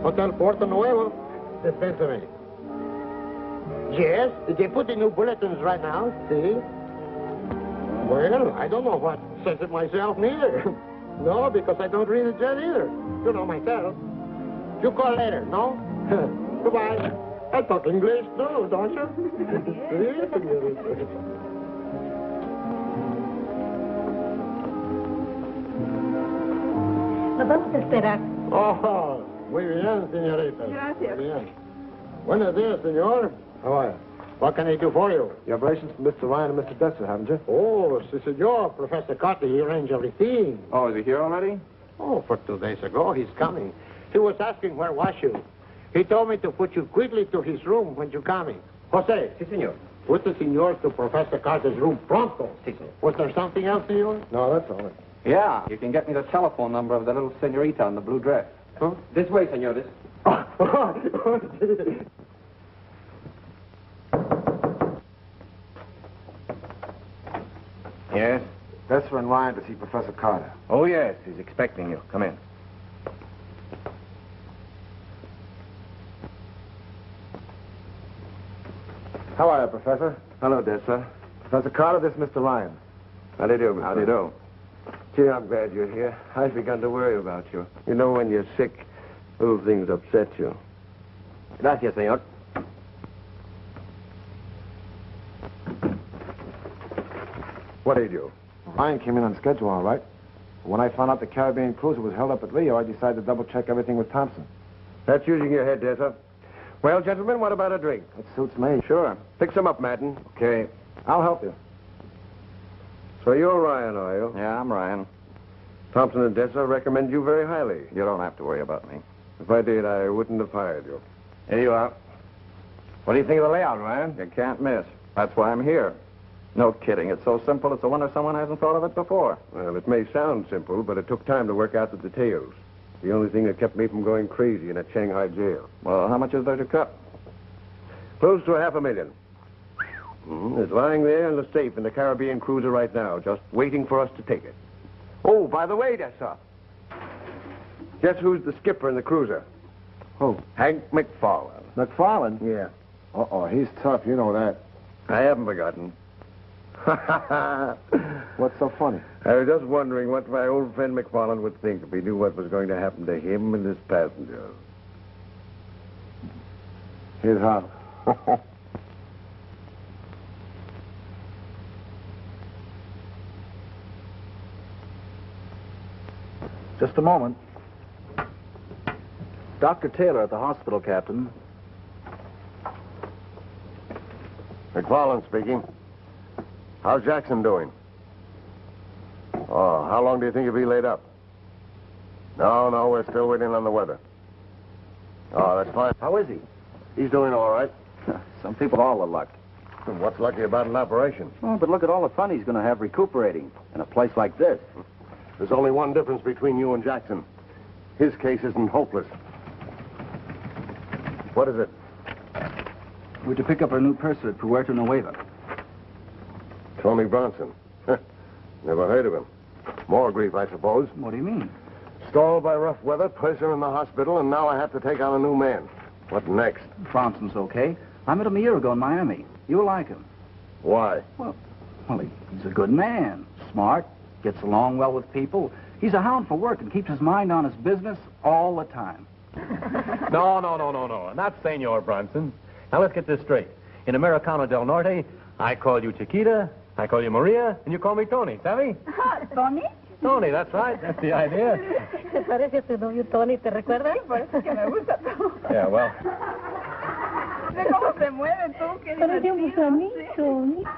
Hotel Puerto Nuevo. Dispensary. Yes, they put the new bulletins right now, see? Well, I don't know what says it myself neither. No, because I don't read it yet either. You know myself. You call later, no? Goodbye. I talk English too, don't you? Nos vamos a esperar. Oh, muy bien, señorita. Gracias. Muy bien. Buenos días, señor. How are you? What can I do for you? You have relations with Mr. Ryan and Mr. Detzer, haven't you? Oh, si, senor. Professor Carter, he arranged everything. Oh, is he here already? Oh, for 2 days ago, he's coming. He was asking where was you. He told me to put you quickly to his room when you're coming. Jose. Si, senor. Put the senor to Professor Carter's room pronto. Si, senor. Was there something else, senor? No, that's all. Yeah, you can get me the telephone number of the little senorita in the blue dress. Huh? This way, senor, this. Yes? Detzer and Ryan to see Professor Carter. Oh, yes, he's expecting you. Come in. How are you, Professor? Hello, Detzer. Professor Carter, this is Mr. Ryan. How do you do, Mr. How do you do? Gee, I'm glad you're here. I've begun to worry about you. You know, when you're sick, little things upset you. Gracias, senor. What did you? Ryan came in on schedule, all right. When I found out the Caribbean cruiser was held up at Rio, I decided to double-check everything with Thompson. That's using your head, Detzer. Well, gentlemen, what about a drink? It suits me. Sure. Pick some up, Madden. Okay. I'll help you. So you're Ryan, are you? Yeah, I'm Ryan. Thompson and Detzer recommend you very highly. You don't have to worry about me. If I did, I wouldn't have hired you. Here you are. What do you think of the layout, Ryan? You can't miss. That's why I'm here. No kidding. It's so simple, it's a wonder someone hasn't thought of it before. Well, it may sound simple, but it took time to work out the details. The only thing that kept me from going crazy in a Shanghai jail. Well, how much is there to cut? Close to $500,000. It's lying there in the safe in the Caribbean cruiser right now, just waiting for us to take it. Oh, by the way, Detzer. Guess who's the skipper in the cruiser? Who? Hank McFarland. McFarland? Yeah. Uh-oh, he's tough, you know that. I haven't forgotten. What's so funny? I was just wondering what my old friend McFarland would think if he knew what was going to happen to him and his passengers. Here's how. Just a moment. Dr. Taylor at the hospital, Captain. McFarland speaking. How's Jackson doing? Oh, how long do you think he'll be laid up? No, we're still waiting on the weather. Oh, that's fine. How is he? He's doing all right. Some people all are luck. What's lucky about an operation? Oh, but look at all the fun he's going to have recuperating in a place like this. There's only one difference between you and Jackson. His case isn't hopeless. What is it? We're to pick up our new purser at Puerto Nueva. Tony Bronson. Never heard of him. More grief, I suppose. What do you mean? Stalled by rough weather, purser in the hospital, and now I have to take on a new man. What next? Bronson's okay. I met him a year ago in Miami. You'll like him. Why? Well, he's a good man. Smart. Gets along well with people. He's a hound for work and keeps his mind on his business all the time. No. Not Senor Bronson. Now, let's get this straight. In Americano del Norte, I call you Chiquita, I call you Maria, and you call me Tony, ¿sabes? ¿Tony? Tony, that's right. That's the idea. ¿Te parece a tu novio Tony? ¿Te recuerdas? Sí, por eso es que me gusta todo. Yeah, well. Ve cómo se mueve tú, qué Parecemos divertido. amigos.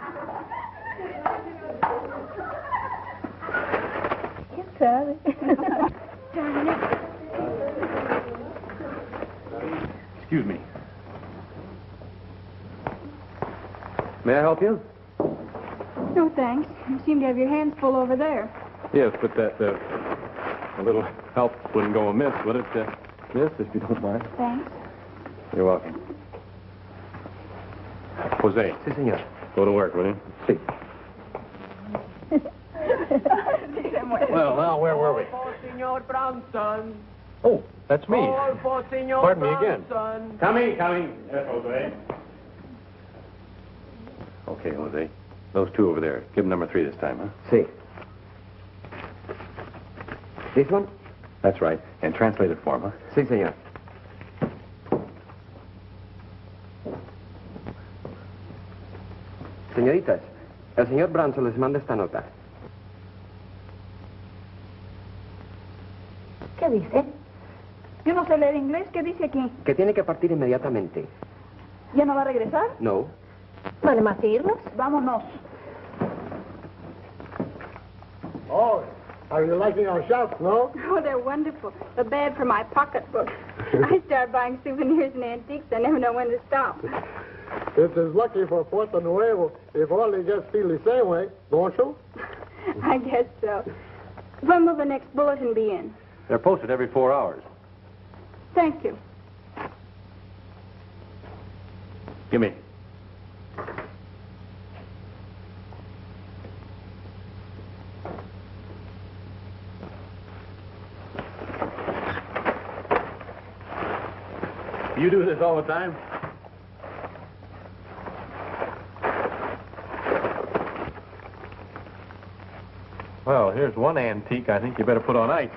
¿Quién sabe? Excuse me. May I help you? No, thanks. You seem to have your hands full over there. Yes, but that, a little help wouldn't go amiss, would it, miss, if you don't mind? Thanks. You're welcome. Jose. Si, senor. Go to work, will you? Si. Well, now, where were we? Senor Bronson. Oh, That's me. All for Senor Pardon me again. Bronson. Coming. Yes, Jose. Okay, Jose. Those two over there. Give them number 3 this time, huh? See. This one? That's right. And translate it for him, huh? Sí, señor. Señoritas, el señor Bronson les manda esta nota. ¿Qué dice? Yo no sé leer inglés. ¿Qué dice aquí? Que tiene que partir inmediatamente. ¿Ya no va a regresar? No. ¿Vale más irnos? Vámonos. Oh, are you liking our shops, no? Oh, they're wonderful. But bad for my pocketbook. I start buying souvenirs and antiques. I never know when to stop. It's as lucky for Puerto Nuevo if all they just feel the same way, don't you? I guess so. When will the next bulletin be in? They're posted every 4 hours. Thank you. Give me. You do this all the time? Well, here's one antique I think you better put on ice.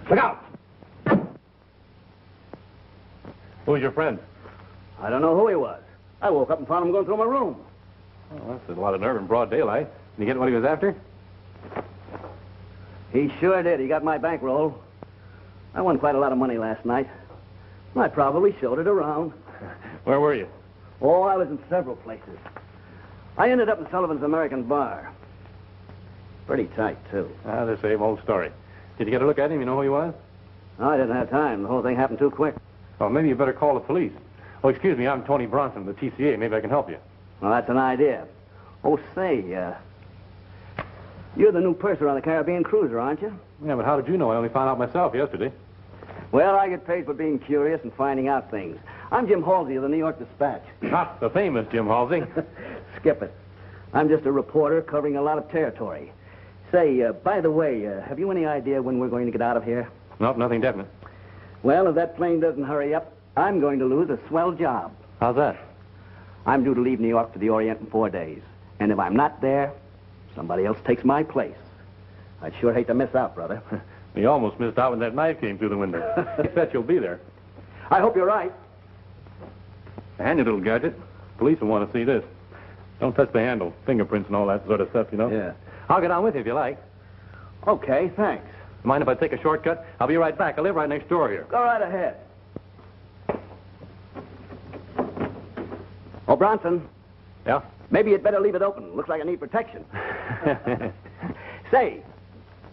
Look out! Who's your friend? I don't know who he was. I woke up and found him going through my room. Oh, that's a lot of nerve in broad daylight. Did you get what he was after? He sure did. He got my bankroll. I won quite a lot of money last night. I probably showed it around. Where were you? Oh, I was in several places. I ended up in Sullivan's American Bar. Pretty tight, too. Ah, the same old story. Did you get a look at him? You know who he was? No, I didn't have time. The whole thing happened too quick. Oh, maybe you better call the police. Oh, excuse me. I'm Tony Bronson, the TCA. Maybe I can help you. Well, that's an idea. Oh, say, you're the new purser on the Caribbean cruiser, aren't you? Yeah, but how did you know? I only found out myself yesterday. Well, I get paid for being curious and finding out things. I'm Jim Halsey of the New York Dispatch. Not the famous Jim Halsey. Skip it. I'm just a reporter covering a lot of territory. Say, by the way, have you any idea when we're going to get out of here? Nope, nothing definite. Well, if that plane doesn't hurry up, I'm going to lose a swell job. How's that? I'm due to leave New York for the Orient in 4 days. And if I'm not there, somebody else takes my place. I'd sure hate to miss out, brother. You almost missed out when that knife came through the window. You bet you'll be there. I hope you're right. And your little gadget. Police will want to see this. Don't touch the handle. Fingerprints and all that sort of stuff, you know? Yeah. I'll get on with you if you like. Okay, thanks. Mind if I take a shortcut? I'll be right back. I live right next door here. Go right ahead. Oh, Bronson, Yeah? maybe you'd better leave it open. Looks like I need protection. Say,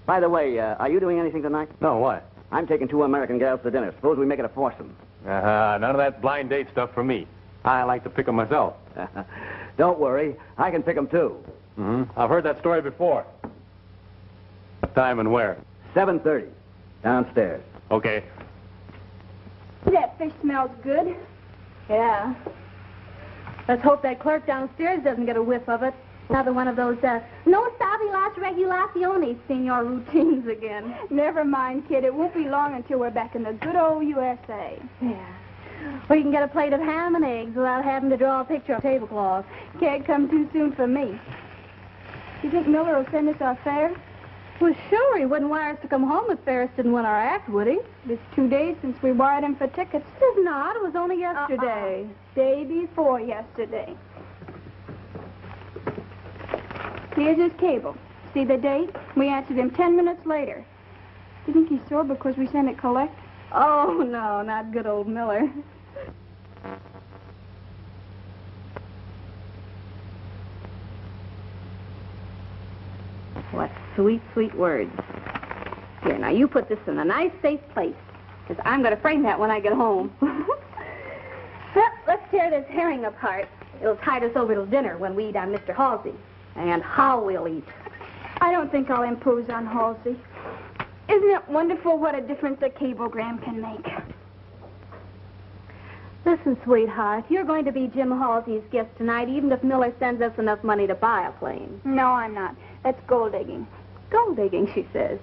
by the way, are you doing anything tonight? No, what? I'm taking 2 American gals to dinner. Suppose we make it a foursome. None of that blind date stuff for me. I like to pick 'em myself. Don't worry. I can pick them, too. Mm-hmm. I've heard that story before. What time and where? 7:30. Downstairs. Okay. That fish smells good. Yeah. Let's hope that clerk downstairs doesn't get a whiff of it. Another one of those, no sabe las regulaciones, senor routines again. Never mind, kid. It won't be long until we're back in the good old USA. Yeah. Or you can get a plate of ham and eggs without having to draw a picture of tablecloth. Can't come too soon for me. You think Miller will send us our fare? Well, sure, he wouldn't wire us to come home if Ferris didn't win our act, would he? It's 2 days since we wired him for tickets. It's not. It was only yesterday. Day before yesterday. Here's his cable. See the date? We answered him 10 minutes later. Do you think he's sore because we sent it collect? Oh, no, not good old Miller. What sweet, sweet words. Here, now you put this in a nice, safe place, because I'm going to frame that when I get home. Well, let's tear this herring apart. It'll tide us over till dinner when we eat on Mr. Halsey. And how we'll eat. I don't think I'll impose on Halsey. Isn't it wonderful what a difference a cablegram can make? Listen, sweetheart, you're going to be Jim Halsey's guest tonight, even if Miller sends us enough money to buy a plane. No, I'm not. That's gold digging. Gold digging, she says.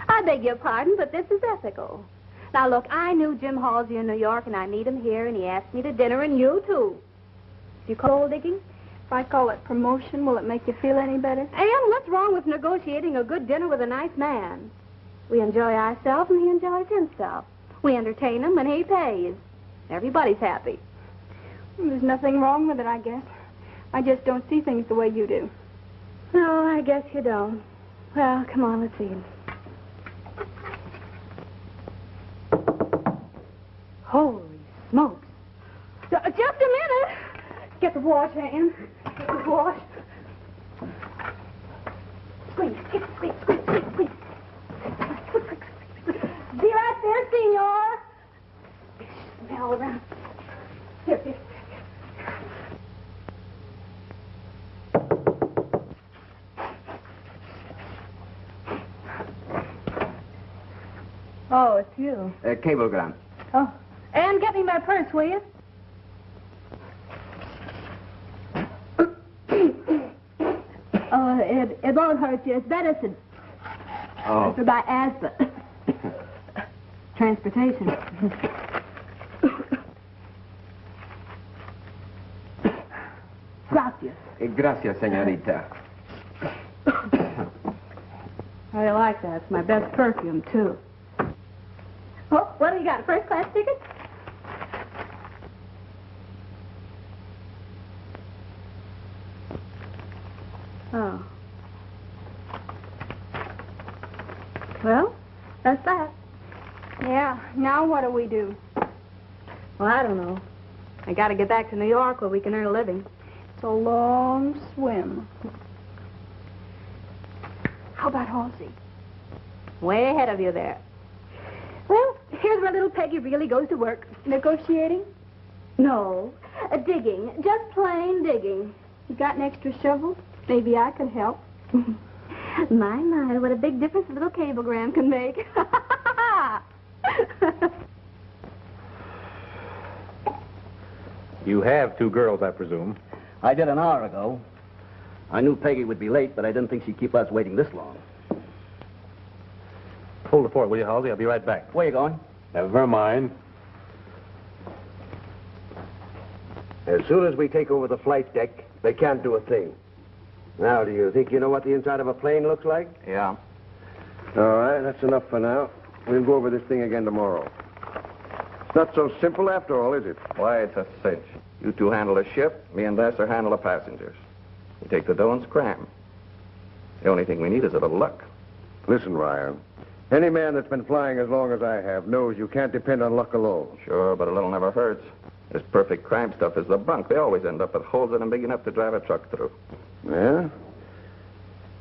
I beg your pardon, but this is ethical. Now, look, I knew Jim Halsey in New York, and I meet him here, and he asked me to dinner, and you, too. Do you call gold digging? If I call it promotion, will it make you feel any better? And what's wrong with negotiating a good dinner with a nice man? We enjoy ourselves, and he enjoys himself. We entertain him, and he pays. Everybody's happy. There's nothing wrong with it, I guess. I just don't see things the way you do. No, I guess you don't. Well, come on, let's eat. Holy smokes. Just a minute. Get the wash, Ann. Get the wash. Squeeze, squeeze, squeeze, squeeze, squeeze. Be right there, senor. Smell around. Here, here. Oh, it's you. Cablegram. Oh. And get me my purse, will you? Oh, it won't hurt you. It's medicine. Oh. It's for my asthma. Transportation. Gracias. Gracias, señorita. I like that. It's my best perfume, too. Oh, what do you got? A first-class ticket? Oh. Well, that's that. Yeah, now what do we do? Well, I don't know. I got to get back to New York where we can earn a living. It's a long swim. How about Halsey? Way ahead of you there. Well, here's where little Peggy really goes to work. Negotiating? No, digging. Just plain digging. You got an extra shovel? Maybe I could help. My, what a big difference a little cablegram can make. You have two girls, I presume. I did an hour ago. I knew Peggy would be late, but I didn't think she'd keep us waiting this long. Hold the fort, will you, Halsey? I'll be right back. Where you going? Never mind. As soon as we take over the flight deck, they can't do a thing. Now, do you think you know what the inside of a plane looks like? Yeah. All right, that's enough for now. We'll go over this thing again tomorrow. It's not so simple after all, is it? Why, it's a cinch. You two handle the ship, me and Vassar handle the passengers. We take the dough and scram. The only thing we need is a little luck. Listen, Ryan. Any man that's been flying as long as I have knows you can't depend on luck alone. Sure, but a little never hurts. This perfect crime stuff is the bunk. They always end up with holes in them big enough to drive a truck through. Yeah?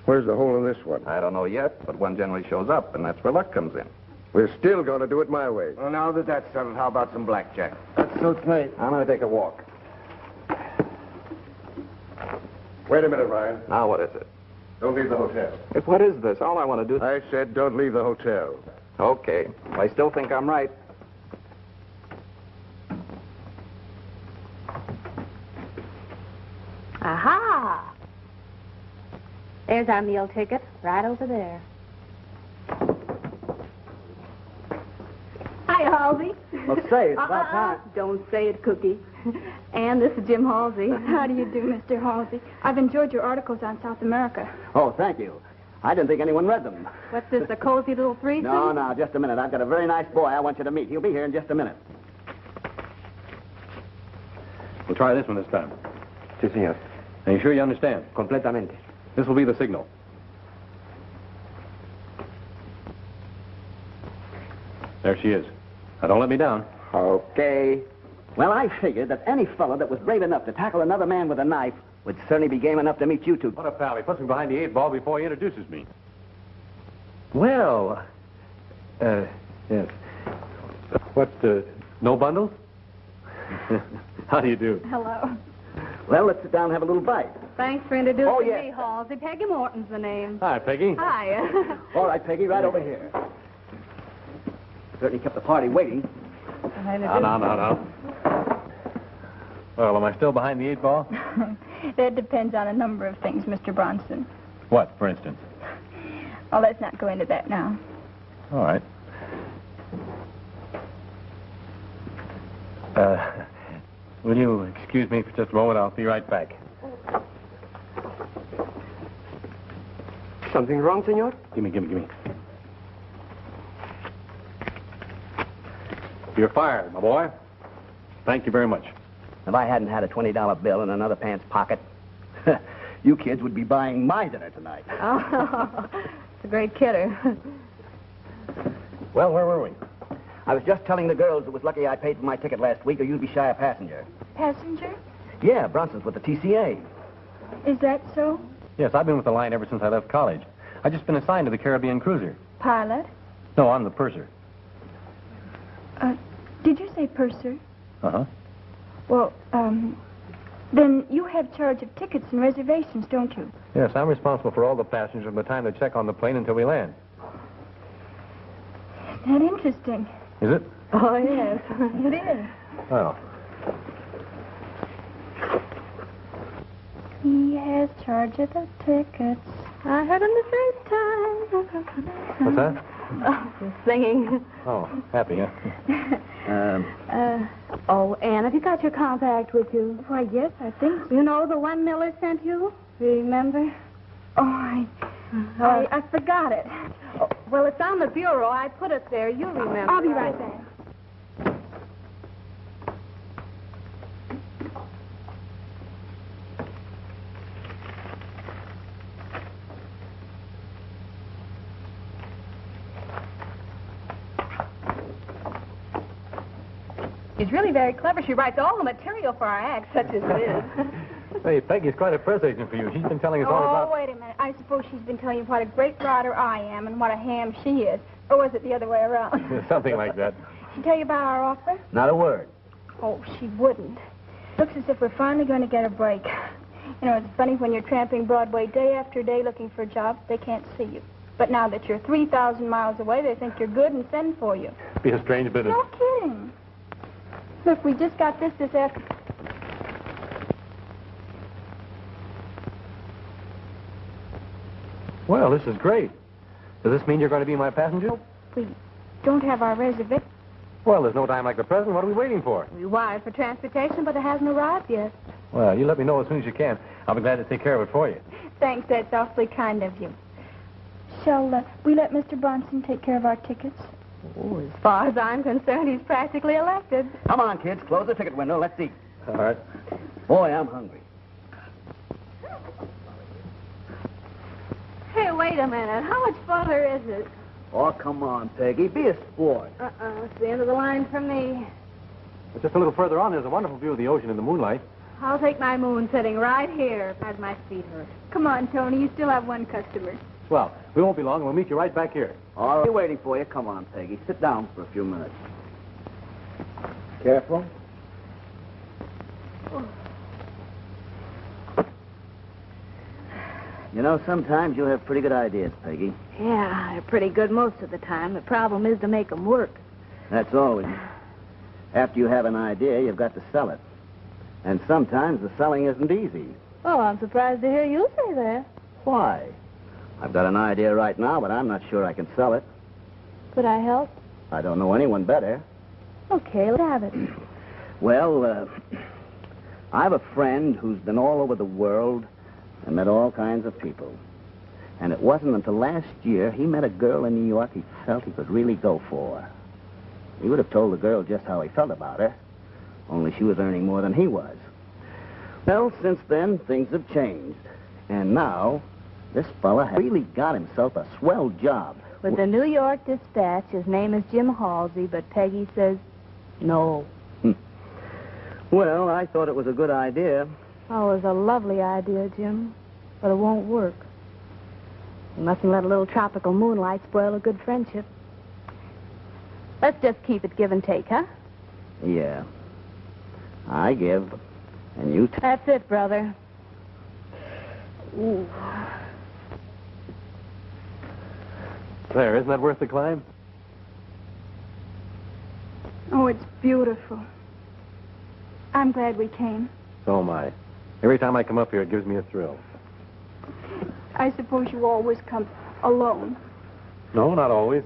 Where's the hole in this one? I don't know yet, but one generally shows up, and that's where luck comes in. We're still going to do it my way. Well, now that that's settled, how about some blackjack? That suits me. I'm going to take a walk. Wait a minute, Ryan. Now, what is it? Don't leave the hotel. What is this? All I want to do... I said don't leave the hotel. Okay. I still think I'm right. Aha! There's our meal ticket, right over there. Hi, Halsey. Well, say, it's about time. Don't say it, Cookie. And this is Jim Halsey. How do you do, Mr. Halsey? I've enjoyed your articles on South America. Oh, thank you. I didn't think anyone read them. What's this, a cozy little threesome? No, just a minute. I've got a very nice boy I want you to meet. He'll be here in just a minute. We'll try this one this time. Sí, señor. Are you sure you understand? Completamente. This will be the signal. There she is. Now, don't let me down. Okay. Well, I figured that any fella that was brave enough to tackle another man with a knife would certainly be game enough to meet you two. What a pal. He puts me behind the 8 ball before he introduces me. Well, Yes. What, no bundles? How do you do? Hello. Well, let's sit down and have a little bite. Thanks for introducing Oh, yes. me, Halsey. Peggy Morton's the name. Hi, Peggy. Hi. All right, Peggy, right over here. Certainly kept the party waiting. No. Well, am I still behind the 8 ball? That depends on a number of things, Mr. Bronson. What, for instance? Oh, let's not go into that now. All right. Will you excuse me for just a moment? I'll be right back. Something wrong, senor? Give me. You're fired, my boy. Thank you very much. If I hadn't had a $20 bill in another pants pocket, you kids would be buying my dinner tonight. Oh, it's a great kidder. Well, where were we? I was just telling the girls it was lucky I paid for my ticket last week, or you'd be shy a passenger. Passenger? Yeah, Bronson's with the TCA. Is that so? Yes, I've been with the line ever since I left college. I've just been assigned to the Caribbean cruiser. Pilot? No, I'm the purser. Did you say purser? Uh-huh. Well, then you have charge of tickets and reservations, don't you? Yes, I'm responsible for all the passengers from the time they check on the plane until we land. Isn't that interesting? Is it? Oh, yes. It is. Well, He has charge of the tickets. I heard him the first time. what's that? Oh, he's singing. Oh, happy, huh? Oh, Anne, have you got your compact with you? Why, yes, I think so. You know the one Miller sent you? Remember? Oh, I forgot it. Oh, well, it's on the bureau. I put it there. You'll remember. I'll be right back. She's really very clever. She writes all the material for our act, such as it is. Hey, Peggy's quite a press agent for you. She's been telling us all Oh, about... wait a minute. I suppose she's been telling you what a great writer I am and what a ham she is. Or was it the other way around? Something like that. She tell you about our offer? Not a word. Oh, she wouldn't. Looks as if we're finally going to get a break. You know, it's funny when you're tramping Broadway day after day looking for a job, they can't see you. But now that you're 3,000 miles away, they think you're good and send for you. Be a strange business. No kidding. Look, we just got this afternoon. Well, this is great. Does this mean you're going to be my passenger? We don't have our reservation. Well, there's no time like the present. What are we waiting for? We wired for transportation, but it hasn't arrived yet. Well, you let me know as soon as you can. I'll be glad to take care of it for you. Thanks, that's awfully kind of you. Shall we let Mr. Bronson take care of our tickets? Oh, as far as I'm concerned, he's practically elected. Come on, kids. Close the ticket window. Let's eat. All right. Boy, I'm hungry. Hey, wait a minute. How much further is it? Oh, come on, Peggy. Be a sport. It's the end of the line for me. But just a little further on, there's a wonderful view of the ocean in the moonlight. I'll take my moon sitting right here as my feet hurt. Come on, Tony. You still have one customer. Well, we won't be long. We'll meet you right back here. All right. We're waiting for you. Come on, Peggy. Sit down for a few minutes. Careful. You know, sometimes you have pretty good ideas, Peggy. Yeah, they're pretty good most of the time. The problem is to make them work. That's always. After you have an idea, you've got to sell it. And sometimes the selling isn't easy. Oh, I'm surprised to hear you say that. Why? I've got an idea right now, but I'm not sure I can sell it. Could I help? I don't know anyone better. Okay, let's have it. Well, I have a friend who's been all over the world and met all kinds of people. And it wasn't until last year he met a girl in New York he felt he could really go for. He would have told the girl just how he felt about her, only she was earning more than he was. Well, since then, things have changed. And now, This fella has really got himself a swell job. With the New York Dispatch, his name is Jim Halsey, but Peggy says no. Well, I thought it was a good idea. Oh, it was a lovely idea, Jim, but it won't work. You mustn't let a little tropical moonlight spoil a good friendship. Let's just keep it give and take, huh? Yeah. I give, and you take. That's it, brother. Ooh. There, isn't that worth the climb? Oh, it's beautiful. I'm glad we came. So am I. Every time I come up here, it gives me a thrill. I suppose you always come alone. No, not always.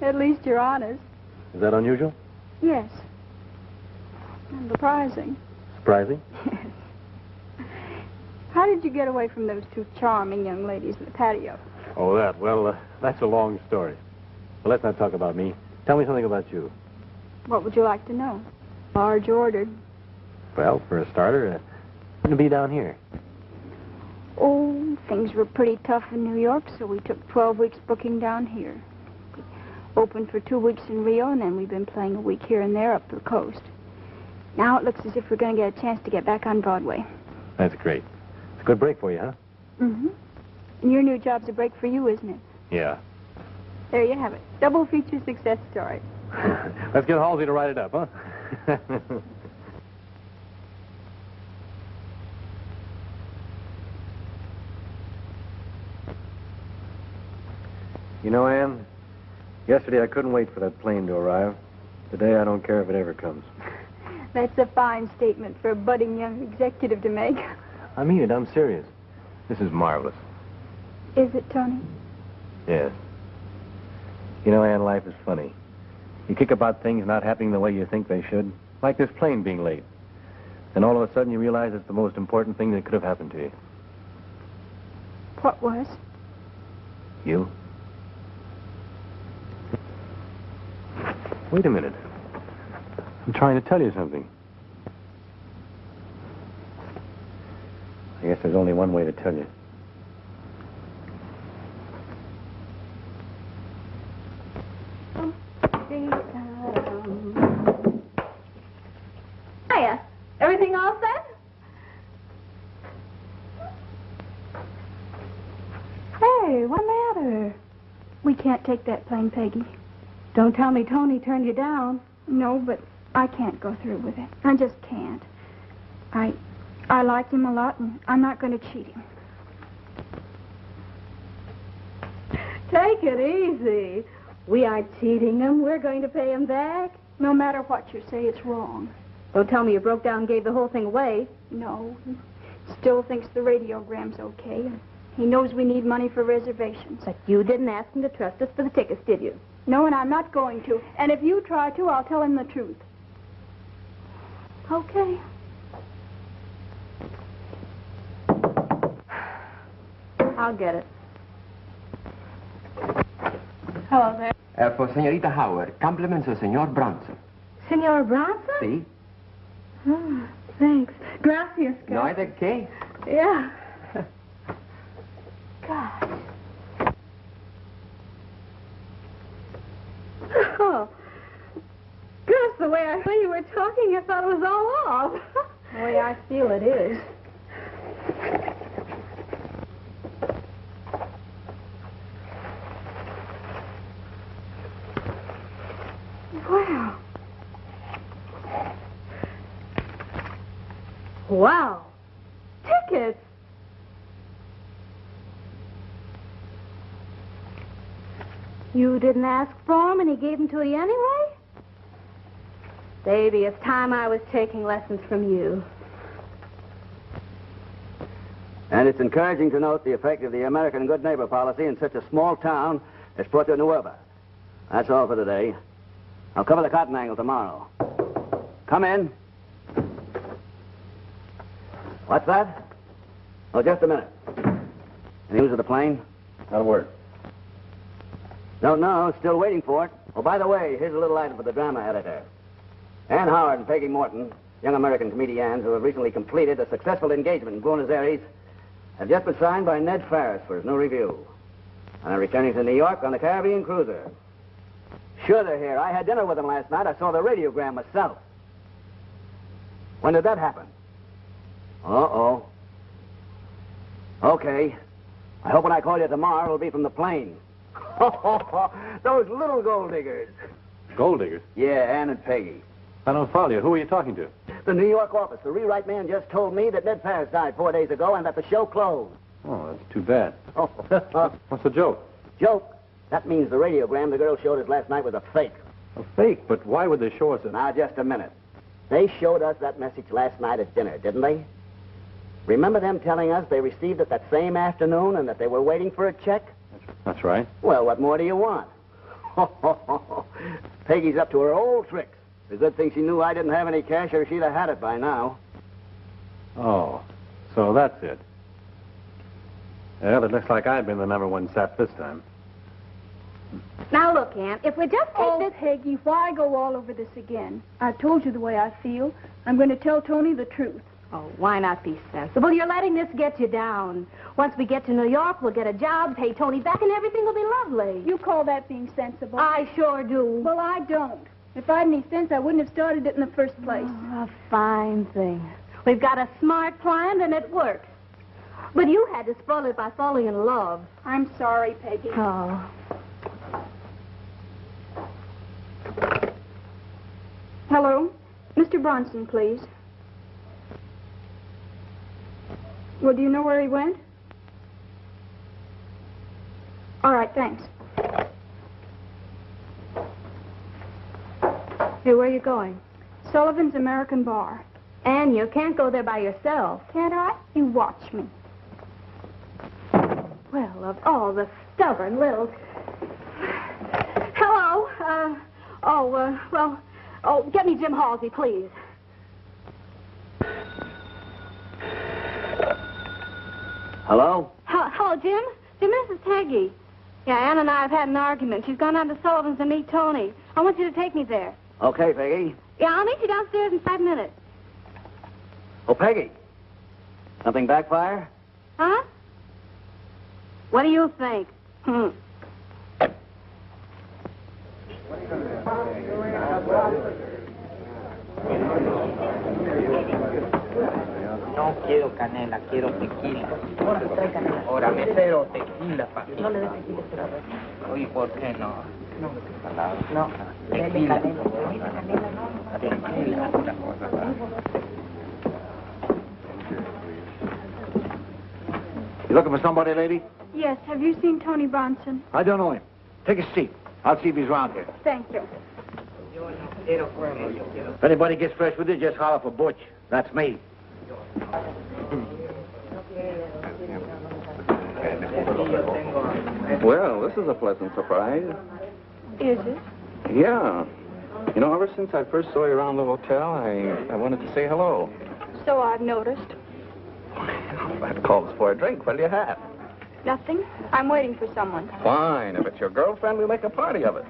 At least you're honest. Is that unusual? Yes. And surprising. Surprising? Yes. How did you get away from those two charming young ladies in the patio? Oh, that. Well, that's a long story. But let's not talk about me. Tell me something about you. What would you like to know? Large ordered. Well, for a starter, to be down here. Oh, things were pretty tough in New York, so we took 12 weeks booking down here. We opened for 2 weeks in Rio, and then we've been playing a week here and there up the coast. Now it looks as if we're going to get a chance to get back on Broadway. That's great. It's a good break for you, huh? Mm-hmm. And your new job's a break for you, isn't it? Yeah. There you have it. Double feature success story. Let's get Halsey to write it up, huh? You know, Ann, yesterday I couldn't wait for that plane to arrive. Today I don't care if it ever comes. That's a fine statement for a budding young executive to make. I mean it. I'm serious. This is marvelous. Is it, Tony? Yes. You know, Ann, life is funny. You kick about things not happening the way you think they should, like this plane being late. Then all of a sudden you realize it's the most important thing that could have happened to you. What was? You? Wait a minute. I'm trying to tell you something. I guess there's only one way to tell you. Hiya. Everything all set? Hey, what's the matter? We can't take that plane, Peggy. Don't tell me Tony turned you down. No, but I can't go through with it. I just can't. I like him a lot, and I'm not going to cheat him. Take it easy. We aren't cheating him. We're going to pay him back. No matter what you say, it's wrong. Don't tell me you broke down and gave the whole thing away. No, he still thinks the radiogram's okay, and he knows we need money for reservations. But you didn't ask him to trust us for the tickets, did you? No, and I'm not going to. And if you try to, I'll tell him the truth. Okay. I'll get it. Hello there. For Señorita Howard, compliments of Señor Bronson. Senor Bronson? See? Oh, thanks. Gracias, No hay de qué. Yeah. Gosh. Oh. Gosh, the way I thought you were talking, I thought it was all off. The way I feel it is. Wow. Wow. Tickets. You didn't ask for him and he gave them to you anyway? Baby, it's time I was taking lessons from you. And it's encouraging to note the effect of the American good neighbor policy in such a small town as Puerto Nueva. That's all for today. I'll cover the cotton angle tomorrow. Come in. What's that? Oh, just a minute. Any news of the plane? Not a word. Don't know. Still waiting for it. Oh, by the way, here's a little item for the drama editor. Ann Howard and Peggy Morton, young American comedians who have recently completed a successful engagement in Buenos Aires, have just been signed by Ned Ferris for his new review. And I'm returning to New York on the Caribbean cruiser. Sure, they're here. I had dinner with them last night. I saw the radiogram myself. When did that happen? Uh-oh. Okay. I hope when I call you tomorrow, it'll be from the plane. Those little gold diggers. Gold diggers? Yeah, Ann and Peggy. I don't follow you. Who are you talking to? The New York office. The rewrite man just told me that Ned Ferris died 4 days ago and that the show closed. Oh, that's too bad. What's the joke? Joke? That means the radiogram the girl showed us last night was a fake. A fake? But why would they show us it? Now, just a minute. They showed us that message last night at dinner, didn't they? Remember them telling us they received it that same afternoon and that they were waiting for a check? That's right. Well, what more do you want? Peggy's up to her old tricks. It's a good thing she knew I didn't have any cash or she'd have had it by now. Oh, so that's it. Well, it looks like I've been the #1 sap this time. Now, look, Aunt, if we just take this... Peggy, why go all over this again? I've told you the way I feel. I'm going to tell Tony the truth. Oh, why not be sensible? You're letting this get you down. Once we get to New York, we'll get a job, pay Tony back, and everything will be lovely. You call that being sensible? I sure do. Well, I don't. If I had any sense, I wouldn't have started it in the first place. Oh, a fine thing. We've got a smart plan, and it works. But you had to spoil it by falling in love. I'm sorry, Peggy. Oh. Hello? Mr. Bronson, please. Well, do you know where he went? All right, thanks. Hey, where are you going? Sullivan's American Bar. Anne, you can't go there by yourself. Can't I? You watch me. Well, of all the stubborn little... Hello. Get me Jim Halsey, please. Hello? Hello, Jim? Jim, this is Peggy. Yeah, Ann and I have had an argument. She's gone down to Sullivan's to meet Tony. I want you to take me there. Okay, Peggy. Yeah, I'll meet you downstairs in 5 minutes. Oh, Peggy. Something backfire? Huh? What do you think? No quiero canela, quiero tequila. Ahora, mesero, tequila, papi. No le des tequila. Oye, ¿por qué no? No, tequila. Tequila, otra cosa. You looking for somebody, lady? Yes, have you seen Tony Bronson? I don't know him. Take a seat. I'll see if he's around here. Thank you. If anybody gets fresh with you, just holler for Butch. That's me. Well, this is a pleasant surprise. Is it? Yeah. You know, ever since I first saw you around the hotel, I wanted to say hello. So I've noticed. That calls for a drink. What do you have? Nothing. I'm waiting for someone. Fine. If it's your girlfriend, we'll make a party of it.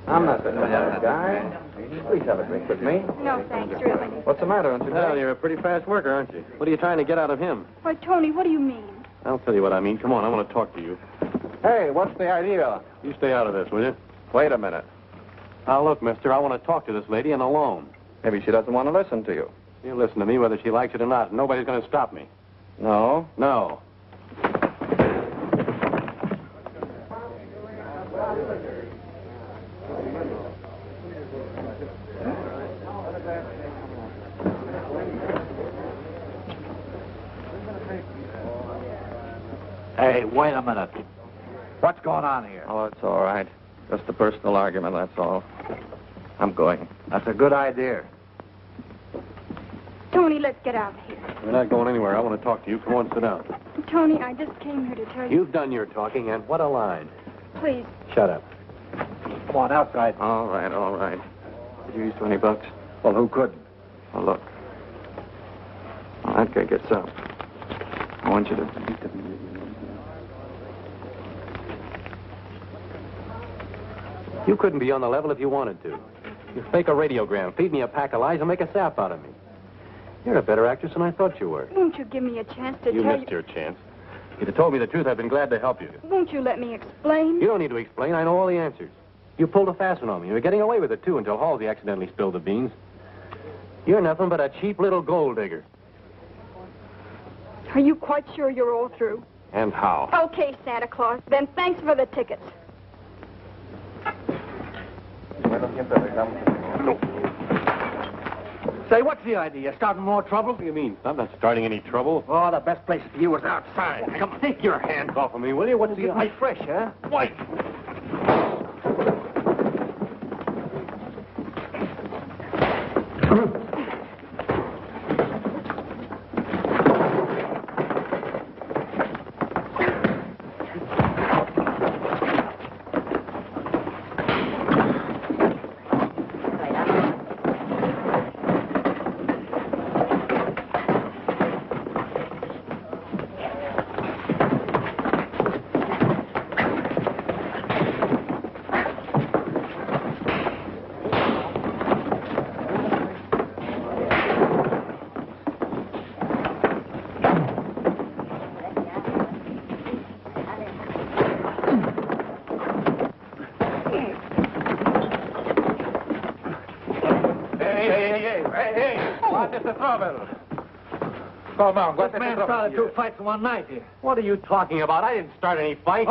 I'm not the guy. Please have a drink with me. No, thanks, really. What's the matter, aren't you? Well, you're a pretty fast worker, aren't you? What are you trying to get out of him? Why, Tony, what do you mean? I'll tell you what I mean. Come on, I want to talk to you. Hey, what's the idea? You stay out of this, will you? Wait a minute. Now, look, mister, I want to talk to this lady and alone. Maybe she doesn't want to listen to you. You listen to me whether she likes it or not. Nobody's going to stop me. No? No. Hey, wait a minute. What's going on here? Oh, it's all right. Just a personal argument, that's all. I'm going. That's a good idea. Tony, let's get out of here. We're not going anywhere. I want to talk to you. Come on, sit down. Tony, I just came here to tell you. You've done your talking, and what a line. Please. Shut up. Come on, outside. All right, all right. Could you use $20? Well, who couldn't? Well, look. Well, that guy gets up. I want you to... You couldn't be on the level if you wanted to. You fake a radiogram, feed me a pack of lies, and make a sap out of me. You're a better actress than I thought you were. Won't you give me a chance to You tell missed your chance. If you'd have told me the truth, I'd been glad to help you. Won't you let me explain? You don't need to explain. I know all the answers. You pulled a fast one on me. You were getting away with it, too, until Halsey accidentally spilled the beans. You're nothing but a cheap little gold digger. Are you quite sure you're all through? And how? Okay, Santa Claus. Then thanks for the tickets. Say, what's the idea? Starting more trouble? What do you mean? I'm not starting any trouble. Oh, the best place for you is outside. Come on, take your hands Off of me, will you? What's the... Get fresh, huh? White. What is the trouble? Come on, This man started two fights in one night here. What are you talking about? I didn't start any fight.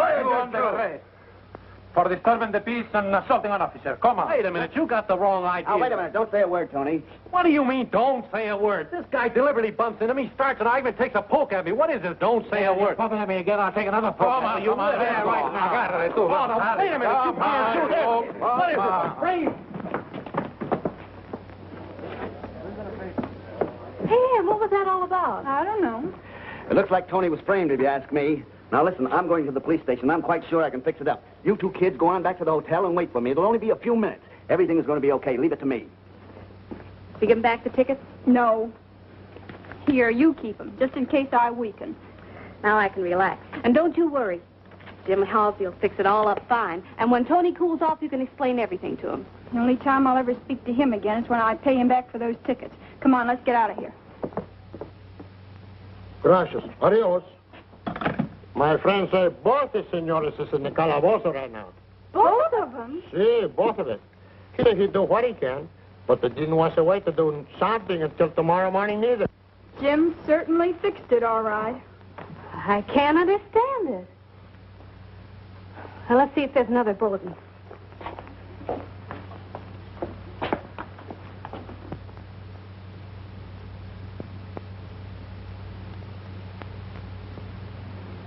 For disturbing the peace and assaulting an officer. Come on. Wait a minute. You got the wrong idea. Now, wait a minute. Don't say a word, Tony. What do you mean, don't say a word? This guy deliberately bumps into me, starts an argument, takes a poke at me. What is this? Don't say a word. Bumping at me again, I'll take another poke. Come on, you live there right now. Oh, no, wait a minute. You can't shoot him. What is it? Frame. Hey, and what was that all about? I don't know. It looks like Tony was framed, if you ask me. Now, listen, I'm going to the police station. I'm quite sure I can fix it up. You two kids go on back to the hotel and wait for me. It'll only be a few minutes. Everything is going to be okay. Leave it to me. You give him back the tickets? No. Here, you keep them, just in case I weaken. Now I can relax. And don't you worry. Jim Halsey will fix it all up fine. And when Tony cools off, you can explain everything to him. The only time I'll ever speak to him again is when I pay him back for those tickets. Come on, let's get out of here. Gracias. Adios. My friend say both the senores is in the calabozo right now. Both of them? See, both of it. He think he do what he can, but they didn't want to wait to do something until tomorrow morning neither. Jim certainly fixed it all right. I can't understand it. Well, let's see if there's another bulletin.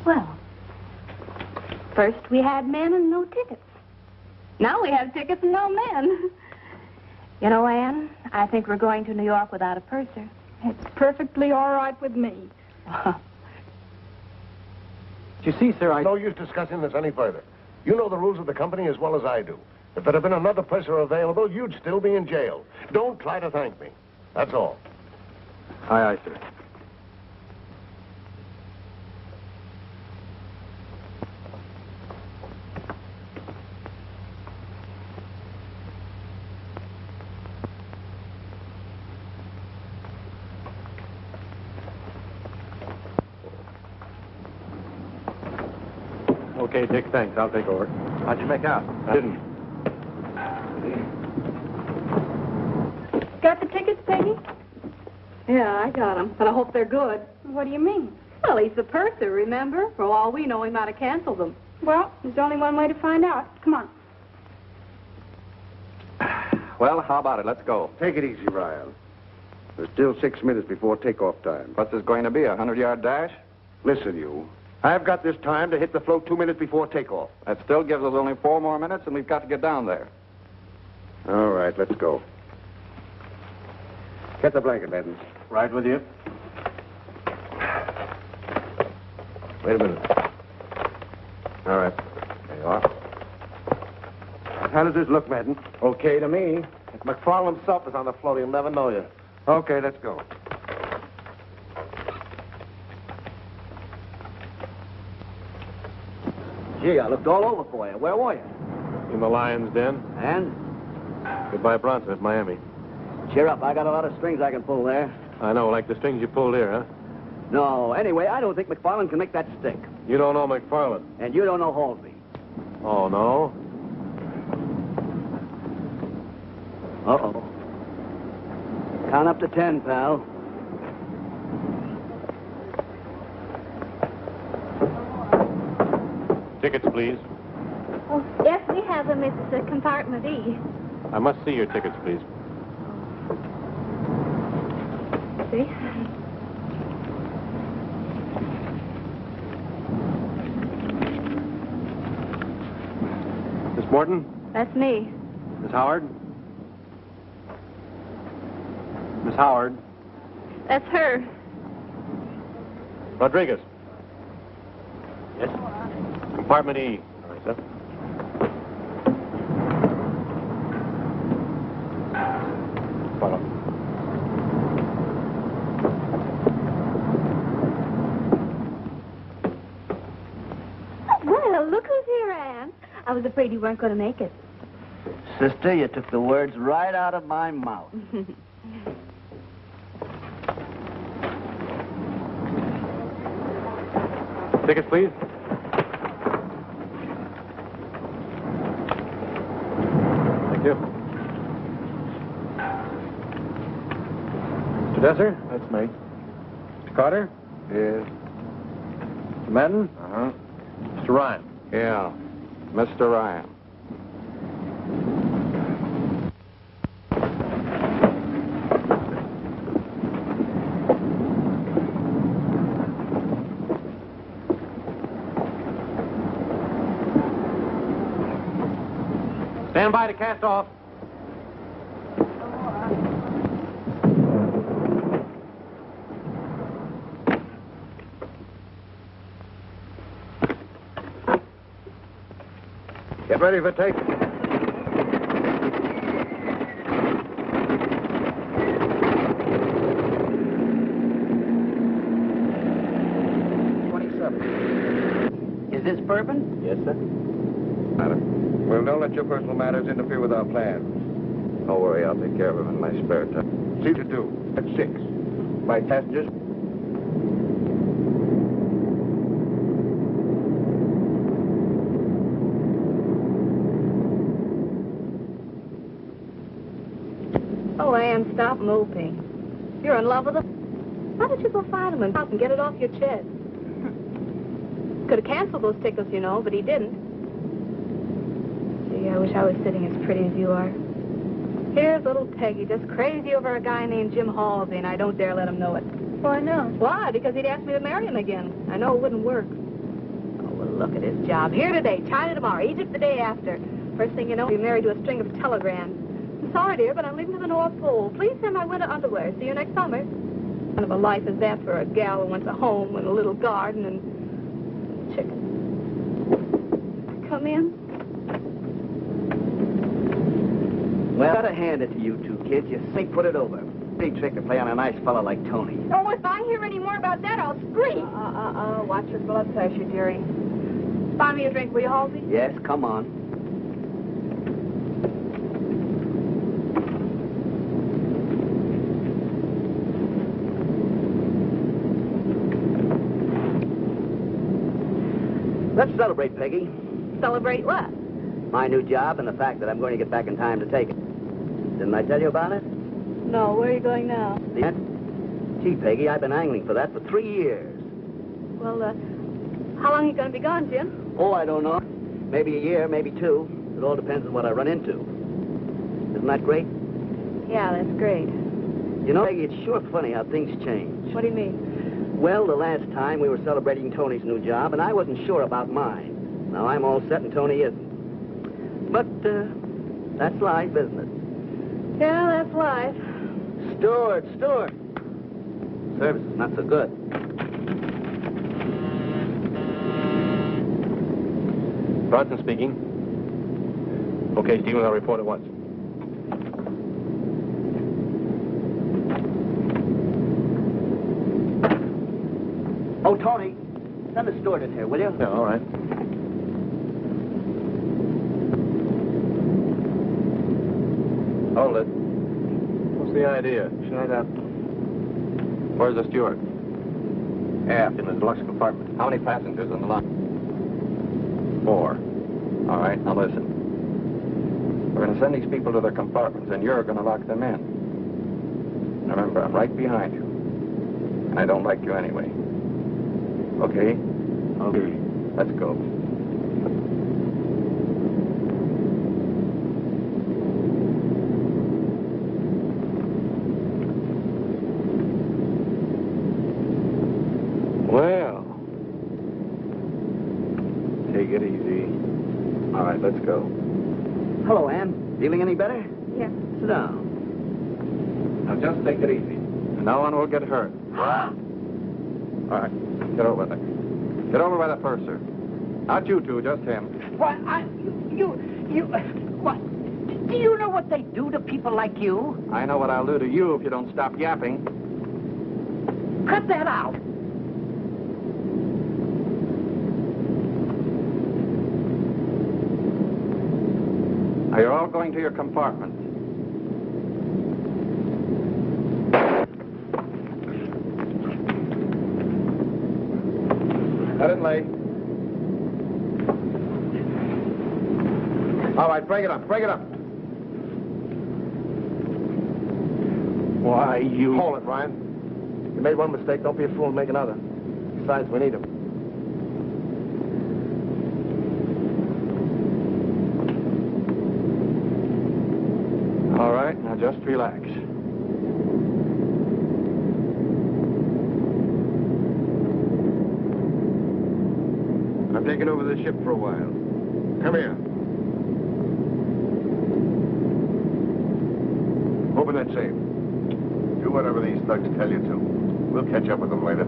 Well, first we had men and no tickets. Now we have tickets and no men. You know, Anne, I think we're going to New York without a purser. It's perfectly all right with me. You see, sir, No use discussing this any further. You know the rules of the company as well as I do. If there had been another purser available, you'd still be in jail. Don't try to thank me. That's all. Aye, aye, sir. Okay, Dick, thanks. I'll take over. How'd you make out? I didn't. Got the tickets, Peggy? Yeah, I got them, but I hope they're good. What do you mean? Well, he's the purser, remember? For all we know, he might have canceled them. Well, there's only one way to find out. Come on. Well, how about it? Let's go. Take it easy, Ryan. There's still 6 minutes before takeoff time. What's this going to be, a 100-yard dash? Listen, you. I've got this time to hit the float 2 minutes before takeoff. That still gives us only 4 more minutes, and we've got to get down there. All right, let's go. Get the blanket, Evans. Right with you. Wait a minute. All right. There you are. How does this look, Madden? Okay to me. If McFarland himself is on the float, he'll never know you. Okay, let's go. Gee, I looked all over for you. Where were you? In the lion's den. And? Goodbye, Bronson at Miami. Cheer up. I got a lot of strings I can pull there. I know, like the strings you pulled here, huh? No, anyway, I don't think McFarland can make that stick. You don't know McFarland. And you don't know Halsey. Oh, no? Uh-oh. Count up to 10, pal. Tickets, please. Oh, yes, we have them. It's compartment E. I must see your tickets, please. See? Miss Morton? That's me. Miss Howard? Miss Howard? That's her. Rodriguez? Yes? Compartment E. All right, sir. Follow. Well, look who's here, Anne. I was afraid you weren't going to make it. Sister, you took the words right out of my mouth. Tickets, please. Thank you. Mr. Desser? That's me. Mr. Carter? Yes. Mr. Madden? Uh-huh. Mr. Ryan? Yeah, Mr. Ryan. Stand by to cast off. Get ready for take. Is this bourbon? Yes, sir. Madam, Well, don't let your personal matters interfere with our plans. don't worry, I'll take care of him in my spare time. See to do. At 6. My passengers. Oh, Anne, stop moping. You're in love with him? Why don't you go find him and get it off your chest? Could have canceled those tickets, you know, but he didn't. Gee, I wish I was sitting as pretty as you are. Here's little Peggy, just crazy over a guy named Jim Halsey, and I don't dare let him know it. Why not? Why? Because he'd ask me to marry him again. I know it wouldn't work. Oh, well, look at his job. Here today, China tomorrow, Egypt the day after. First thing you know, he'll be married to a string of telegrams. I'm sorry, dear, but I'm leaving to the North Pole. Please send my winter underwear. See you next summer. What kind of a life is that for a gal who wants a home and a little garden and chicken? Come in. Well, I gotta hand it to you two kids. You say put it over. Big trick to play on a nice fella like Tony. Oh, if I hear any more about that, I'll scream. Watch your blood pressure, dearie. Buy me a drink, will you, Halsey? Yes, come on. Let's celebrate, Peggy. Celebrate what? My new job and the fact that I'm going to get back in time to take it. Didn't I tell you about it? No, where are you going now? Gee, Peggy, I've been angling for that for 3 years. Well, how long are you going to be gone, Jim? Oh, I don't know. Maybe a year, maybe 2. It all depends on what I run into. Isn't that great? Yeah, that's great. You know, Peggy, it's sure funny how things change. What do you mean? Well, the last time we were celebrating Tony's new job, and I wasn't sure about mine. Now I'm all set and Tony isn't. But, that's life, isn't it? Yeah, that's life. Steward. Service is not so good. Bronson speaking. Okay, Stevens, I'll report at once. Oh, Tony, send the steward in here, will you? Yeah, all right. Hold it. What's the idea? Shut up. Where's the steward? Aft in the deluxe compartment. How many passengers in the line? 4. All right, now listen. We're going to send these people to their compartments, and you're going to lock them in. Remember, I'm right behind you. And I don't like you anyway. Okay? Okay. Let's go. Well, take it easy. All right, let's go. Hello, Ann. Feeling any better? Yeah. Sit down. Now just take it easy. And no one will get hurt. All right, get over there. Get over by the purser. Not you two, just him. What? What? Do you know what they do to people like you? I know what I'll do to you if you don't stop yapping. Cut that out. Now you're all going to your compartments. Let it lay. All right, break it up, break it up. Why, you... Hold it, Ryan. You made one mistake. Don't be a fool and make another. Besides, we need him. All right, now just relax. I'm taking over the ship for a while. Come here. Open that safe. Do whatever these thugs tell you to. We'll catch up with them later.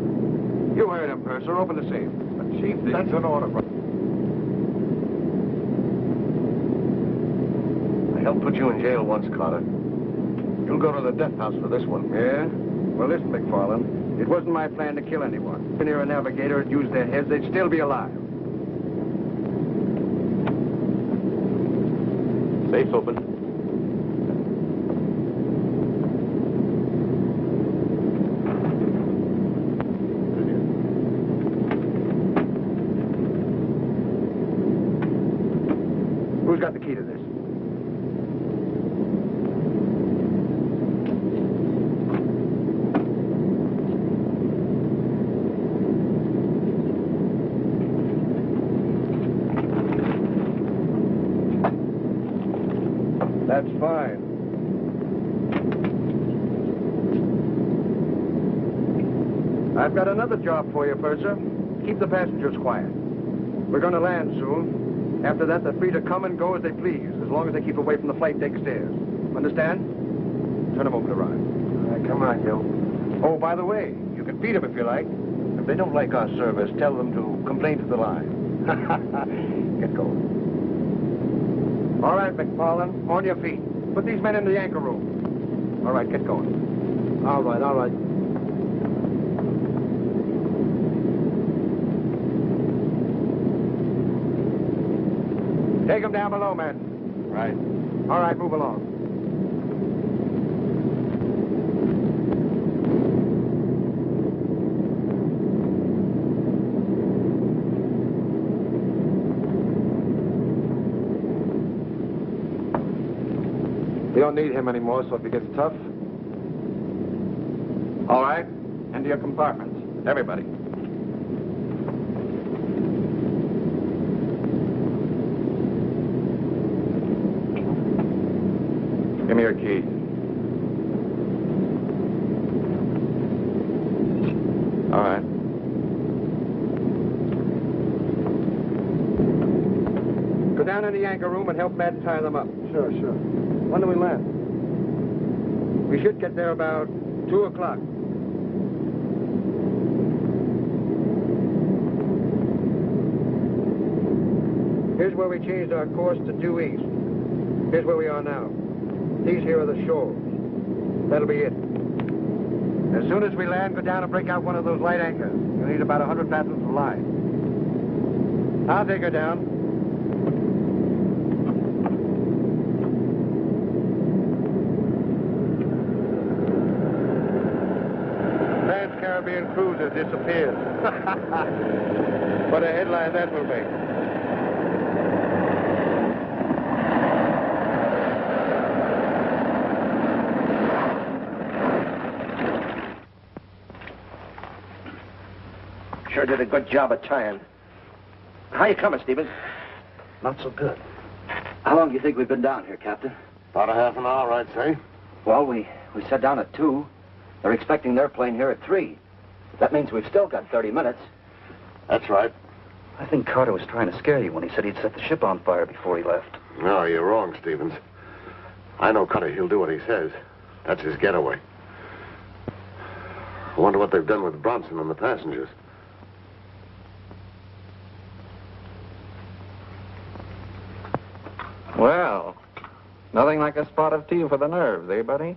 You heard him, Purser. Open the safe. But, Chief, that's an order. I helped put you in jail once, Carter. You'll go to the death house for this one. Yeah? Well, listen, McFarland. It wasn't my plan to kill anyone. If a navigator had used their heads, they'd still be alive. Safe's open. Who's got the key to this? That's fine. I've got another job for you, Purser. Keep the passengers quiet. We're going to land soon. After that, they're free to come and go as they please, as long as they keep away from the flight deck stairs. Understand? Turn them over to Ryan. All right, come on, Gil. Oh, by the way, you can beat them if you like. If they don't like our service, tell them to complain to the line. Get going. All right, McFarland, on your feet. Put these men in the anchor room. All right, get going. All right, all right. Take them down below, men. Right. All right, move along. We don't need him anymore, so if he gets tough... All right, into your compartments. Everybody. Give me your key. All right. Go down in the anchor room and help Matt tie them up. Sure, sure. When do we land? We should get there about 2 o'clock. Here's where we changed our course to due east. Here's where we are now. These here are the shoals. That'll be it. As soon as we land, go down and break out one of those light anchors. You'll need about 100 fathoms of line. I'll take her down. has disappeared. What a headline that will make. Sure did a good job of tying. How you coming, Stevens? Not so good. How long do you think we've been down here, Captain? About a half an hour, I'd say. Well, we set down at 2. They're expecting their plane here at 3. That means we've still got 30 minutes. That's right. I think Carter was trying to scare you when he said he'd set the ship on fire before he left. No, you're wrong, Stevens. I know Carter. He'll do what he says. That's his getaway. I wonder what they've done with Bronson and the passengers. Well, nothing like a spot of tea for the nerves, eh, buddy?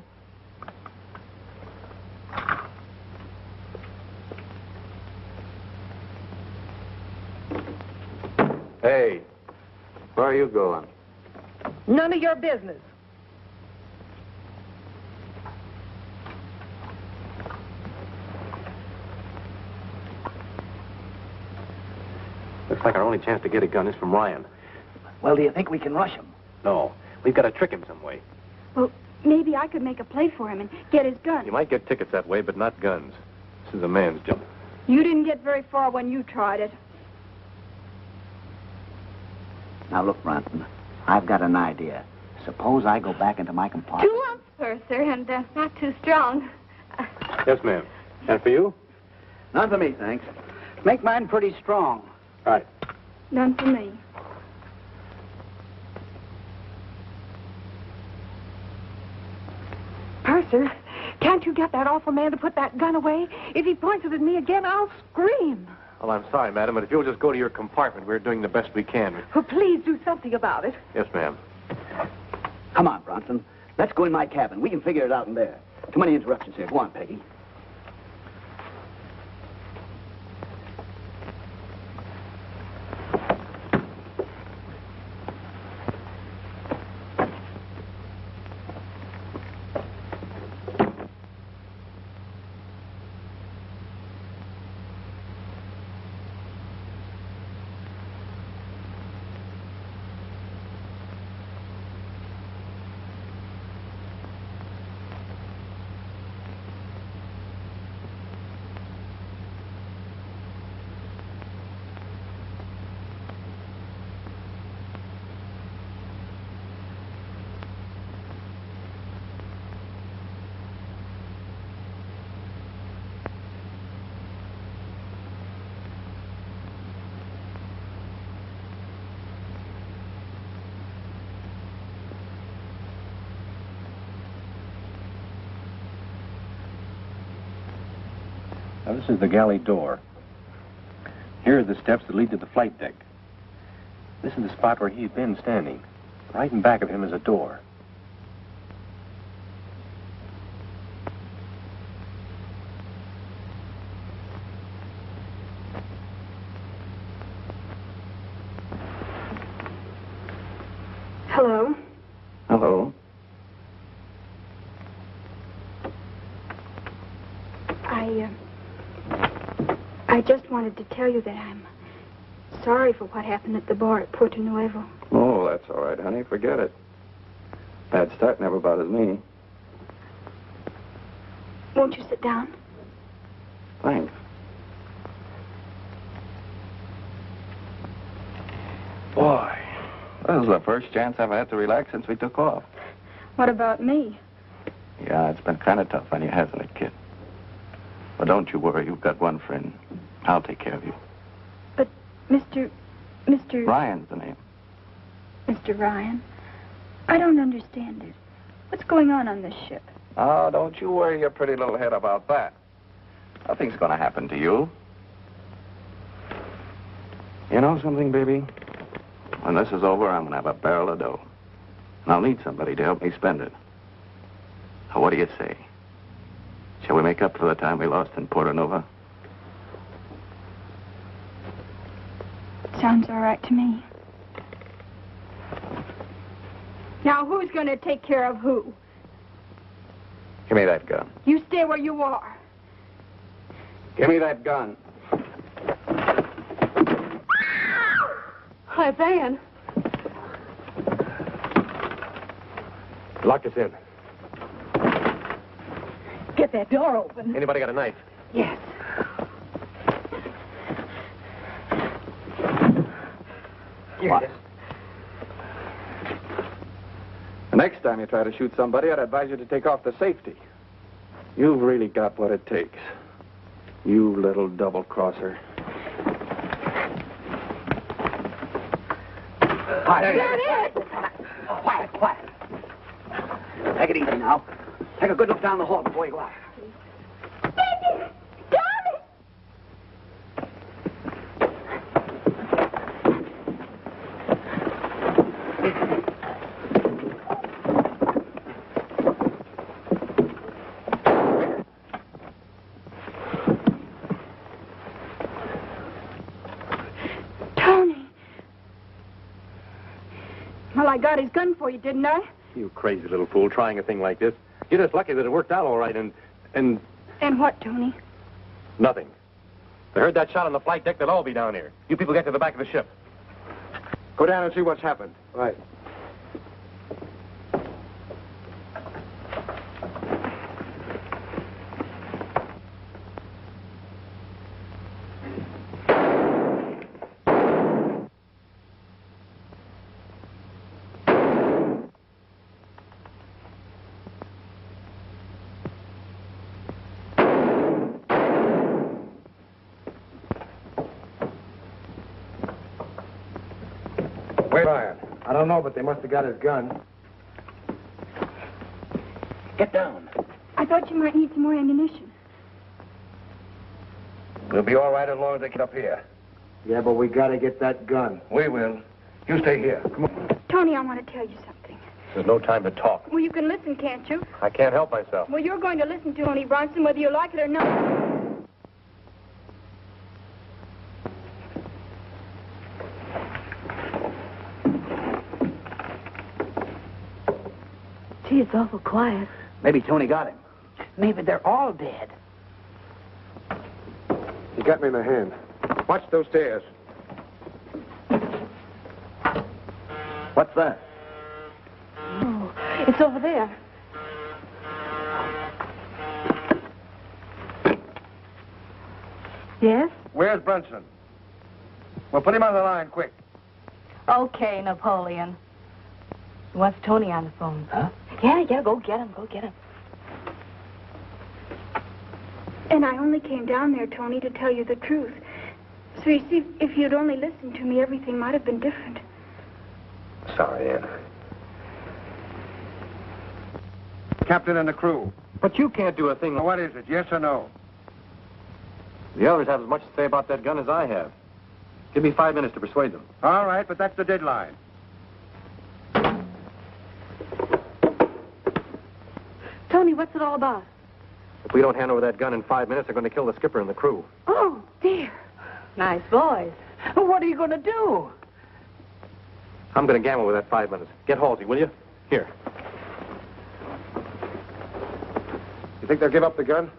Hey, where are you going? None of your business. Looks like our only chance to get a gun is from Ryan. Well, do you think we can rush him? No, we've got to trick him some way. Well, maybe I could make a play for him and get his gun. You might get tickets that way, but not guns. This is a man's job. You didn't get very far when you tried it. Now, look, Bronson, I've got an idea. Suppose I go back into my compartment. 2 ounce, Purser, and not too strong. Yes, ma'am. And for you? None for me, thanks. Make mine pretty strong. Right. None for me. Purser, can't you get that awful man to put that gun away? If he points it at me again, I'll scream. Well, I'm sorry, madam, but if you'll just go to your compartment, we're doing the best we can. Oh, please do something about it. Yes, ma'am. Come on, Bronson. Let's go in my cabin. We can figure it out in there. Too many interruptions here. Go on, Peggy. Now, this is the galley door. Here are the steps that lead to the flight deck. This is the spot where he's been standing. Right in back of him is a door. Hello? Hello. I just wanted to tell you that I'm sorry for what happened at the bar at Puerto Nuevo. Oh, that's all right, honey. Forget it. Bad start never bothers me. Won't you sit down? Thanks. Boy, this is the first chance I've had to relax since we took off. What about me? Yeah, it's been kind of tough on you, hasn't it, kid? But don't you worry. You've got one friend. I'll take care of you. But Mr. Ryan's the name. Mr. Ryan, I don't understand it. What's going on this ship? Oh, don't you worry your pretty little head about that. Nothing's going to happen to you. You know something, baby? When this is over, I'm going to have a barrel of dough. And I'll need somebody to help me spend it. Now, what do you say? Shall we make up for the time we lost in Porto Nova? Sounds all right to me. Now, who's going to take care of who? Give me that gun. You stay where you are. Give me that gun. Hi, Van. Lock us in. Get that door open. Anybody got a knife? Yes. Here it is. The next time you try to shoot somebody, I'd advise you to take off the safety. You've really got what it takes. You little double-crosser. Quiet. Quiet, quiet. Take it easy now. Take a good look down the hall before you go out. Well, I got his gun for you, didn't I? You crazy little fool, trying a thing like this. You're just lucky that it worked out all right, and... And what, Tony? Nothing. If they heard that shot on the flight deck, they'll all be down here. You people get to the back of the ship. Go down and see what's happened. Right. Brian. I don't know, but they must have got his gun. Get down. I thought you might need some more ammunition. We'll be all right as long as they get up here. Yeah, but we got to get that gun. We will. You stay here. Come on. Tony, I want to tell you something. There's no time to talk. Well, you can listen, can't you? I can't help myself. Well, you're going to listen to Tony Bronson whether you like it or not. Gee, it's awful quiet. Maybe Tony got him. Maybe they're all dead. He got me in the hand. Watch those stairs. What's that? Oh, it's over there. Yes? Where's Brunson? Well, put him on the line, quick. Okay, Napoleon. He wants Tony on the phone. Huh? Yeah, go get him, And I only came down there, Tony, to tell you the truth. So you see, if you'd only listened to me, everything might have been different. Sorry, Ann. Captain and the crew. But you can't do a thing like... What is it, yes or no? The others have as much to say about that gun as I have. Give me 5 minutes to persuade them. All right, but that's the deadline. Tony, what's it all about? If we don't hand over that gun in 5 minutes, they're going to kill the skipper and the crew. Oh, dear. Nice boys. What are you going to do? I'm going to gamble with that 5 minutes. Get Halsey, will you? Here. You think they'll give up the gun?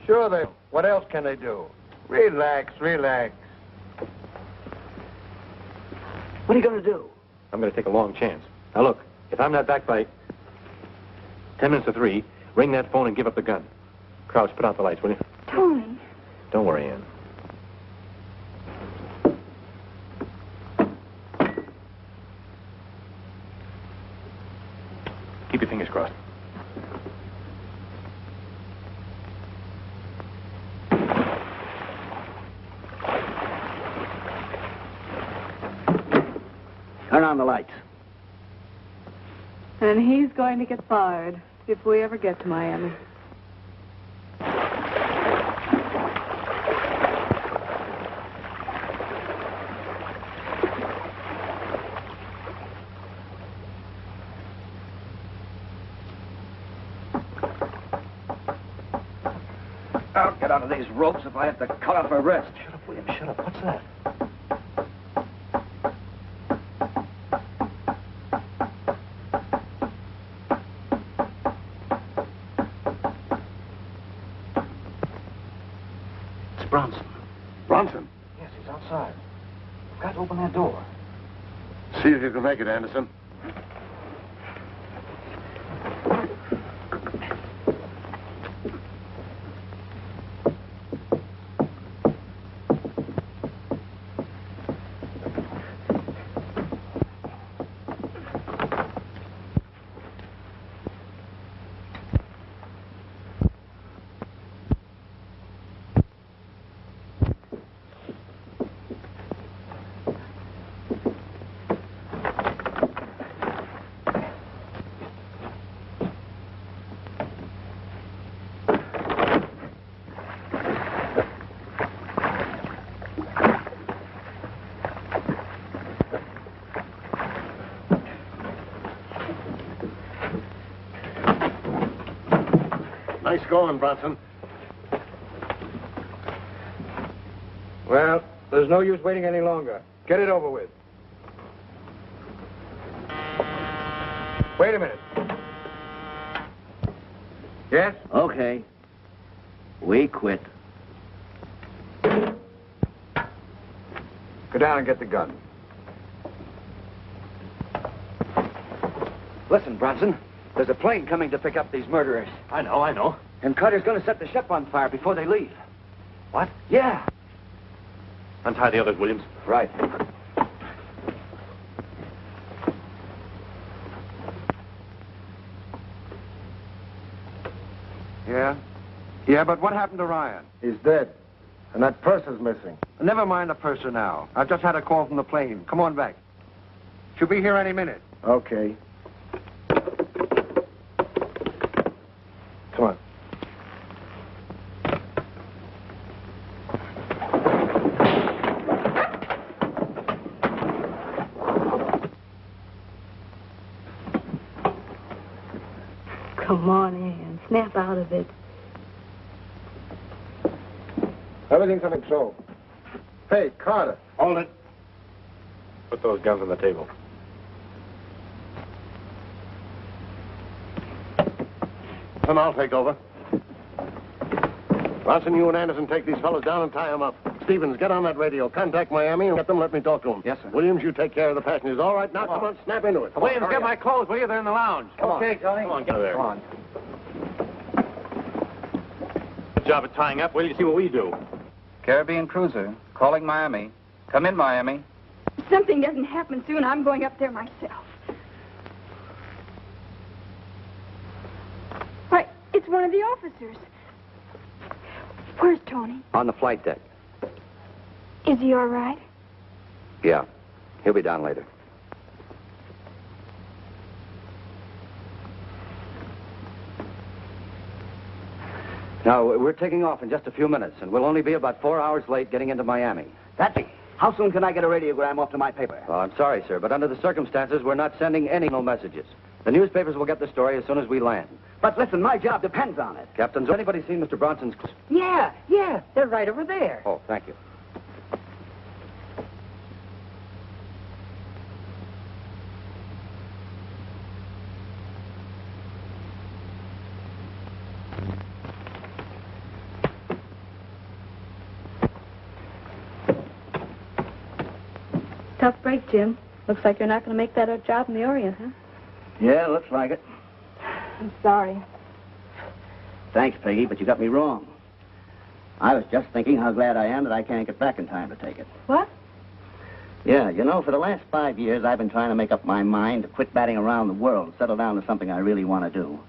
Sure they will. What else can they do? Relax, relax. What are you going to do? I'm going to take a long chance. Now, look, if I'm not back by 10 minutes to 3, ring that phone and give up the gun. Crouch, put out the lights, will you? Tony. Don't worry, Ann. Keep your fingers crossed. Turn on the lights. And he's going to get fired if we ever get to Miami. I'll get out of these ropes if I have to cut off her wrist. Shut up, William, shut up. What's that? Bronson? Yes, he's outside. Got to open that door. See if you can make it, Anderson. Nice going, Bronson. Well, there's no use waiting any longer. Get it over with. Wait a minute. Yes? Okay. We quit. Go down and get the gun. Listen, Bronson. There's a plane coming to pick up these murderers. I know. And Carter's going to set the ship on fire before they leave. What? Yeah. Untie the others, Williams. Right. Yeah? Yeah, but what happened to Ryan? He's dead. And that purse is missing. Never mind the purse for now. I've just had a call from the plane. Come on back. She'll be here any minute. Okay. Come on. Come on, Ann. Snap out of it. Everything's under control. Hey, Carter. Hold it. Put those guns on the table. Then I'll take over. Bronson, you and Anderson take these fellas down and tie them up. Stevens, get on that radio. Contact Miami and get them. Let me talk to them. Yes, sir. Williams, you take care of the passengers. All right, now come on, snap into it. Come Williams, on, get hurry my up. clothes, will you? They're in the lounge. Okay, Tony. Come on, get there. Come on. Good job of tying up. Wait till you see what we do. Caribbean cruiser. Calling Miami. Come in, Miami. If something doesn't happen soon, I'm going up there myself. Why, it's one of the officers. Where's Tony? On the flight deck. Is he all right? Yeah. He'll be down later. Now, we're taking off in just a few minutes, and we'll only be about 4 hours late getting into Miami. That's it. How soon can I get a radiogram off to my paper? Well, I'm sorry, sir, but under the circumstances, we're not sending any messages. The newspapers will get the story as soon as we land. But listen, my job depends on it. Captain, has anybody seen Mr. Bronson's... Yeah. They're right over there. Oh, thank you. Tough break, Jim. Looks like you're not going to make that a job in the Orient, huh? Yeah, looks like it. I'm sorry. Thanks, Peggy, but you got me wrong. I was just thinking how glad I am that I can't get back in time to take it. What? Yeah, you know, for the last 5 years, I've been trying to make up my mind to quit batting around the world and settle down to something I really want to do.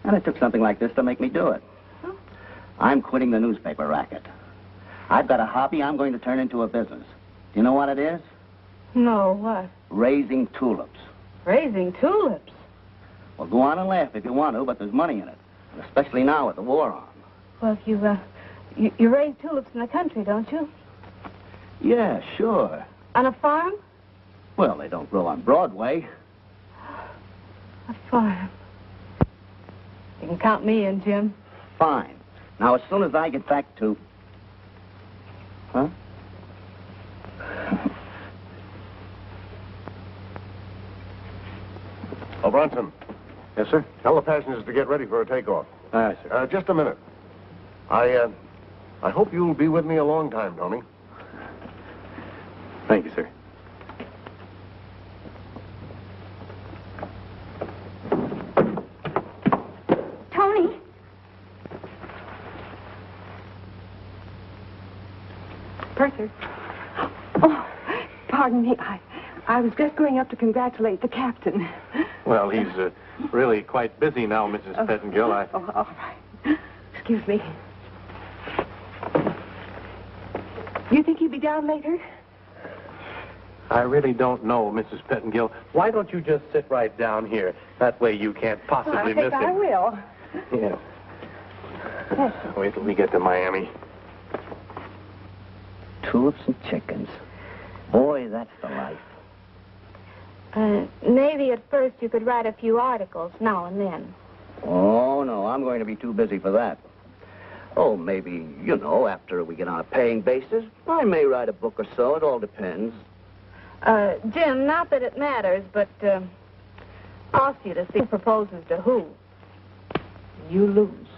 And it took something like this to make me do it. Huh? I'm quitting the newspaper racket. I've got a hobby I'm going to turn into a business. Do you know what it is? No, what? Raising tulips. Raising tulips. Well, go on and laugh if you want to, but there's money in it. And especially now with the war on. Well, you raise tulips in the country, don't you? Yeah, sure. On a farm? Well, they don't grow on Broadway. A farm. You can count me in, Jim. Fine. Now, as soon as I get back to... Huh? Oh, Bronson. Yes, sir? Tell the passengers to get ready for a takeoff. Aye, sir. Just a minute. I hope you'll be with me a long time, Tony. Thank you, sir. Tony. Purser. Oh, pardon me. I was just going up to congratulate the captain. Well, he's really quite busy now, Mrs. Pettingill. Oh, all right. Excuse me. You think he'll be down later? I really don't know, Mrs. Pettingill. Why don't you just sit right down here? That way you can't possibly miss him. I will. Yeah. Wait till we get to Miami. Tulips and chickens. Boy, that's the life. Maybe at first you could write a few articles now and then. Oh, no, I'm going to be too busy for that. Oh, maybe, after we get on a paying basis, I may write a book or so. It all depends. Jim, not that it matters, but ask you to see who proposes to who. You lose.